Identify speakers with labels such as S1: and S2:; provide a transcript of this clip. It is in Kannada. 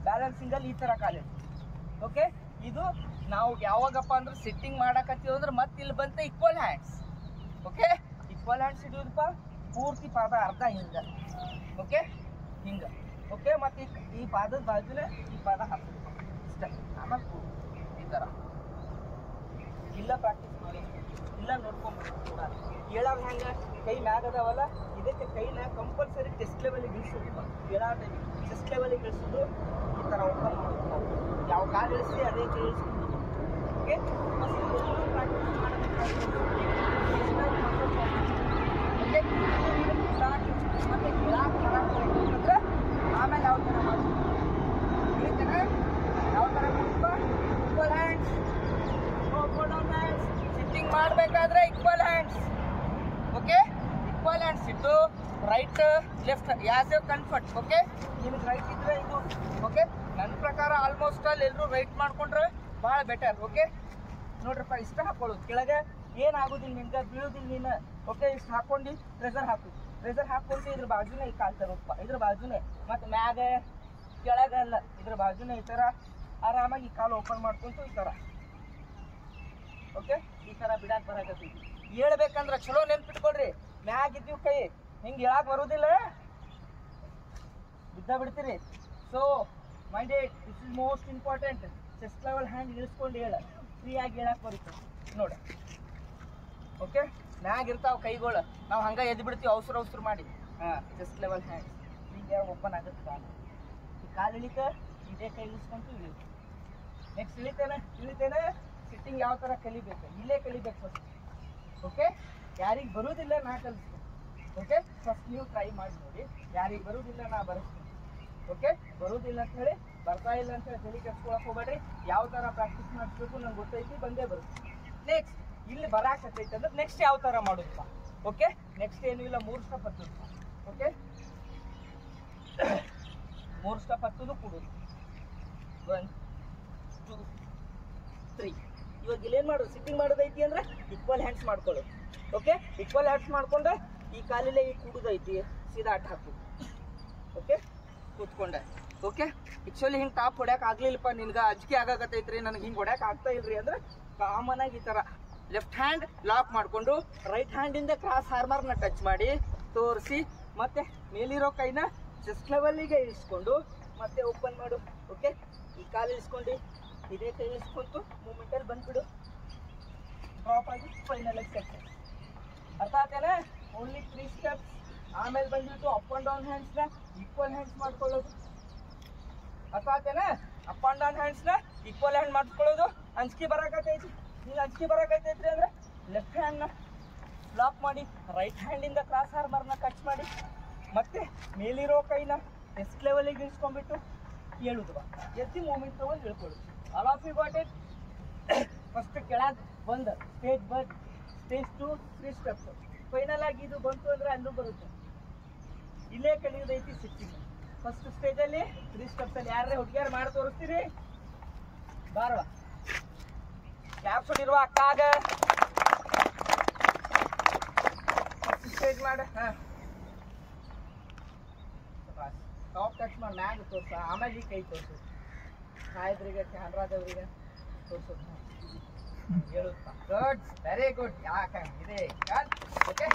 S1: ಬ್ಯಾಲೆನ್ಸಿಂಗ್ ಅಲ್ಲಿ ಈ ತರ ಕಾಲು. ಓಕೆ, ಇದು ನಾವು ಯಾವಾಗಪ್ಪ ಅಂದ್ರೆ ಸಿಟ್ಟಿಂಗ್ ಮಾಡಕತ್ತೀವಿ ಅಂದ್ರೆ ಮತ್ತೆ ಇಲ್ಲಿ ಬಂತ equal hands. Okay, equal hands ಹಿಡಿಯೋದಪ್ಪ ಪೂರ್ತಿ ಪಾದ ಅರ್ಧ ಹಿಂಗ. ಓಕೆ, ಹಿಂಗ. ಓಕೆ, ಮತ್ತೆ ಈ ಪಾದದ ಬಾಜುಲೆ ಈ ಪಾದ ಹಾಕೋದು ಇಷ್ಟ. ಆಮೇಲೆ ಈ ತರ ಇಲ್ಲ ಪ್ರಾಕ್ಟೀಸ್ ಮಾಡಿ, ಇಲ್ಲ ನೋಡ್ಕೊಂಡ್ಬಿಟ್ಟು ಕೂಡ ಹೇಳೋದು ಹೆಂಗೆ, ಕೈ ಮ್ಯಾಗ ಅದಾವಲ್ಲ ಇದಕ್ಕೆ ಕೈನ ಕಂಪಲ್ಸರಿ ಚೆಸ್ಟ್ ಲೆವೆಲಿಗೆ ಇಳಿಸೋದಿಲ್ಲ. ಹೇಳೋದು ಚೆಸ್ಟ್ ಲೆವೆಲಿಗೆ ಇಳಿಸೋದು ಈ ಥರ ಓಪನ್ ಮಾಡೋದು. ಯಾವ ಕಾಲು ಇಳಿಸಿ ಅದೇ ಕೈ ಇಳಿಸ್ಕೊಂಡು. ಓಕೆ, ಪ್ರಾಕ್ಟೀಸ್ ಮಾಡಬೇಕಾದ್ರೆ ಮತ್ತೆ ಹೇಳಕ್ಕೆ ಬರೋದ್ರೆ ಆಮೇಲೆ ಯಾವ ಥರ ಮಾಡೋದು ಹೇಳ್ತೇನೆ. ಯಾವ ಥರ ಈಕ್ವಲ್ ಹ್ಯಾಂಡ್ಸ್, ಸಿಟ್ಟಿಂಗ್ ಮಾಡಬೇಕಾದ್ರೆ equal hands. Okay, equal hands ಇಟ್ಟು right left as a comfort. Okay, ನಿಮಗೆ ರೈಟ್ ಇದ್ರೆ ಇದು. ಓಕೆ, ನನ್ನ ಪ್ರಕಾರ ಆಲ್ಮೋಸ್ಟ್ ಅಲ್ಲಿ ಎಲ್ಲರೂ ರೈಟ್ ಮಾಡ್ಕೊಂಡ್ರೆ ಭಾಳ ಬೆಟರ್. ಓಕೆ, ನೋಡ್ರಪ್ಪ ಇಷ್ಟ ಹಾಕೊಳ್ಳೋದು, ಕೆಳಗೆ ಏನಾಗೋದಿಲ್ಲ ನಿಮ್ಗೆ, ಬೀಳೋದಿಲ್ಲ ನೀನು. ಓಕೆ, ಇಷ್ಟು ಹಾಕೊಂಡು ಪ್ರೆಸರ್ ಹಾಕೋದು. ಪ್ರೆಸರ್ ಹಾಕೊಂಡು ಇದ್ರ ಬಾಜುನೇ ಈ ಕಾಲು ತರೋಪ್ಪ, ಇದ್ರ ಬಾಜುನೇ. ಮತ್ತು ಮ್ಯಾಗ ಕೆಳಗೆ ಅಲ್ಲ, ಇದ್ರ ಬಾಜುನೇ ಈ ಥರ ಆರಾಮಾಗಿ ಈ ಕಾಲು ಓಪನ್ ಮಾಡ್ಕೊಂತು ಈ ಥರ. ಓಕೆ, ಈ ಥರ ಬಿಡಾಕ್ ಬರಾಕತ್ತೀವಿ. ಹೇಳ್ಬೇಕಂದ್ರೆ ಚಲೋ ನೆನ್ಪಿಟ್ಕೊಳ್ರಿ, ಮ್ಯಾಗ ಇದ್ದೀವಿ ಕೈ ಹಿಂಗೆ ಹೇಳಕ್ಕೆ ಬರೋದಿಲ್ಲ, ಬಿದ್ದ ಬಿಡ್ತೀರಿ. So minded, this is most important. Chest level hand ಇಳಿಸ್ಕೊಂಡು ಹೇಳ, ಫ್ರೀಯಾಗಿ ಹೇಳಕ್ಕೆ ಬರುತ್ತೆ ನೋಡಿ. ಓಕೆ, ಮ್ಯಾಗ ಇರ್ತಾವೆ ಕೈಗಳು, ನಾವು ಹಂಗೆ ಎದ್ದು ಬಿಡ್ತೀವಿ ಅವಸರ ಮಾಡಿ. ಹಾಂ, ಚೆಸ್ಟ್ ಲೆವೆಲ್ ಹ್ಯಾಂಡ್ ಈಗ ಓಪನ್ ಆಗುತ್ತೆ ಕಾಲು. ಈ ಕಾಲು ಇಳಿತ, ಇದೇ ಕೈ ಇಳಿಸ್ಕೊಂತು ಇಳಿತು. ನೆಕ್ಸ್ಟ್ ಇಳಿತೇನೆ ಸಿಟ್ಟಿಂಗ್ ಯಾವ ಥರ ಕಲಿಬೇಕು, ಇಲ್ಲೇ ಕಲಿಬೇಕು ಫಸ್ಟ್. ಓಕೆ, ಯಾರಿಗೆ ಬರೋದಿಲ್ಲ ನಾ ಕಲಿಸ್ತೀನಿ. ಓಕೆ, ಫಸ್ಟ್ ನೀವು ಟ್ರೈ ಮಾಡಿ ನೋಡಿ. ಯಾರಿಗೆ ಬರೋದಿಲ್ಲ ನಾ ಬರೆಸ್ತೀನಿ. ಓಕೆ, ಬರೋದಿಲ್ಲ ಅಂತ ಹೇಳಿ ಬರ್ತಾ ಇಲ್ಲ ಅಂತ ಹೇಳಿ ತಲೆ ಕೆಡ್ಸ್ಕೊಳಕ್ಕೆ ಹೋಗ್ಬೇಡ್ರಿ. ಯಾವ ಥರ ಪ್ರಾಕ್ಟೀಸ್ ಮಾಡಿಸ್ಬೇಕು ನಂಗೆ ಗೊತ್ತೈತಿ, ಬಂದೇ ಬರುತ್ತೆ. ನೆಕ್ಸ್ಟ್ ಇಲ್ಲಿ ಬರಾಕತ್ತೈತೆ ಅಂದ್ರೆ ನೆಕ್ಸ್ಟ್ ಯಾವ ಥರ ಮಾಡೋದಪ್ಪ. ಓಕೆ, ನೆಕ್ಸ್ಟ್ ಏನೂ ಇಲ್ಲ, 3 ಸ್ಟೆಪ್ ಹತ್ತೋದಪ್ಪ. ಓಕೆ, 3 ಸ್ಟೆಪ್ ಹತ್ತೋದು ಕೊಡೋದು. 1 2 3. ಇವಾಗ ಇಲ್ಲೇನು ಮಾಡೋದು, ಸಿಟ್ಟಿಂಗ್ ಮಾಡೋದೈತಿ ಅಂದ್ರೆ ಈಕ್ವಲ್ ಹ್ಯಾಂಡ್ಸ್ ಮಾಡ್ಕೊಳ್ಳೋದು. ಓಕೆ, ಈಕ್ವಲ್ ಹ್ಯಾಂಡ್ಸ್ ಮಾಡ್ಕೊಂಡು ಈ ಕಾಲಿಲೆ ಈ ಕೂಡೋದೈತಿ ಸೀದಾ ಅಡ್ಡ ಹಾಕೋದು. ಓಕೆ, ಕೂತ್ಕೊಂಡೆ. ಓಕೆ, ಆ್ಯಕ್ಚುಲಿ ಹಿಂಗೆ ಟಾಪ್ ಹೊಡ್ಯಾಕೆ ಆಗ್ಲಿಲ್ಲಪ್ಪ, ನಿನ್ಗೆ ಅಜ್ಜಿಗೆ ಆಗಾಕತ್ತೈತ್ರಿ, ನನಗೆ ಹಿಂಗೆ ಹೊಡ್ಯಾಕೆ ಆಗ್ತಾ ಇಲ್ರಿ ಅಂದ್ರೆ ಕಾಮನ್ ಆಗಿ ಈ ಥರ ಲೆಫ್ಟ್ ಹ್ಯಾಂಡ್ ಲಾಕ್ ಮಾಡಿಕೊಂಡು ರೈಟ್ ಹ್ಯಾಂಡಿಂದ ಕ್ರಾಸ್ ಹಾರ್ಮರ್ನ ಟಚ್ ಮಾಡಿ ತೋರಿಸಿ, ಮತ್ತೆ ಮೇಲಿರೋ ಕೈನ ಚೆಸ್ಟ್ ಲೆವೆಲ್ಲಿಗೆ ಇಳಿಸ್ಕೊಂಡು ಮತ್ತೆ ಓಪನ್ ಮಾಡು. ಓಕೆ, ಈ ಕಾಲು ಇಳಿಸ್ಕೊಂಡು ಇದೇ ಕೈ ಇಳಿಸ್ಕೊಂತು ಮೂಮೆಂಟಲ್ಲಿ ಬಂದ್ಬಿಡು, ಡ್ರಾಪ್ ಆಗಿ ಫೈನಲ್ ಸ್ಟೆಪ್. ಅರ್ಥ ಆತೇನೆ? Only 3 steps. ಆಮೇಲೆ ಬಂದ್ಬಿಟ್ಟು ಅಪ್ ಆ್ಯಂಡ್ ಡೌನ್ ಹ್ಯಾಂಡ್ಸ್ನ ಈಕ್ವಲ್ ಹ್ಯಾಂಡ್ಸ್ ಮಾಡ್ಕೊಳ್ಳೋದು. ಅರ್ಥ ಆತೇನೆ? ಅಪ್ ಆ್ಯಂಡ್ ಡೌನ್ ಹ್ಯಾಂಡ್ಸ್ನ ಈಕ್ವಲ್ ಹ್ಯಾಂಡ್ ಮಾಡ್ಕೊಳ್ಳೋದು. ಅಂಜಿಕೆ ಬರಾಕತ್ತೈತಿ, ನೀವು ಅಂಜಿಕೆ ಬರಾಕತ್ತೈತ್ರಿ ಅಂದ್ರೆ ಲೆಫ್ಟ್ ಹ್ಯಾಂಡ್ನ ಲಾಕ್ ಮಾಡಿ ರೈಟ್ ಹ್ಯಾಂಡಿಂದ ಕ್ರಾಸ್ ಹಾರ್ಮರ್ನ ಟಚ್ ಮಾಡಿ ಮತ್ತೆ ಮೇಲಿರೋ ಕೈನ ಚೆಸ್ಟ್ ಲೆವೆಲಿಗೆ ಇಳಿಸ್ಕೊಂಡ್ಬಿಟ್ಟು ಹೇಳುದು, ಎತ್ತಿ ಮೂಮೆಂಟ್ ತೊಗೊಂಡು ಇಳ್ಕೊಳ್ಳೋದು. All of you got it. First ಕೆಳಗೆ ಬಂದು ಸ್ಟೇಜ್ 2 3 ಸ್ಟೆಪ್ಸ್. ಫೈನಲ್ ಆಗಿ ಇದು ಬಂತು ಅಂದರೆ ಅಲ್ಲೂ ಬರುತ್ತೆ. ಇಲ್ಲೇ ಕಲಿಯೋದೈತಿ ಸಿಟ್ಟಿಂಗ್. ಫಸ್ಟ್ ಸ್ಟೇಜಲ್ಲಿ 3 ಸ್ಟೆಪ್ಸಲ್ಲಿ ಯಾರೇ ಹುಡುಗಿಯಾರು ಮಾಡಿ ತೋರಿಸ್ತೀರಿ? ಬಾರವಾ, ಕ್ಯಾಪ್ಸ್ ಹೊಡಿರುವ ಅಕ್ಕಾಗ ಫಸ್ಟ್ ಸ್ಟೇಜ್ ಮಾಡ. ಹಾಂ, ಟಾಪ್ ಟಚ್ ಮಾಡಿ ಮ್ಯಾಗ ತೋರ್ಸ, ಆಮೇಲೆ ಈ ಕೈ ತೋರಿಸು. ಸಾಯದ್ರಿಗೆ ಕ್ಯಾಮ್ರಾದವ್ರಿಗೆ ತೋರಿಸೋದು ಹೇಳುತ್ತಾ. Good, very good. ಯಾಕೆ ಇದೆ ಓಕೆ.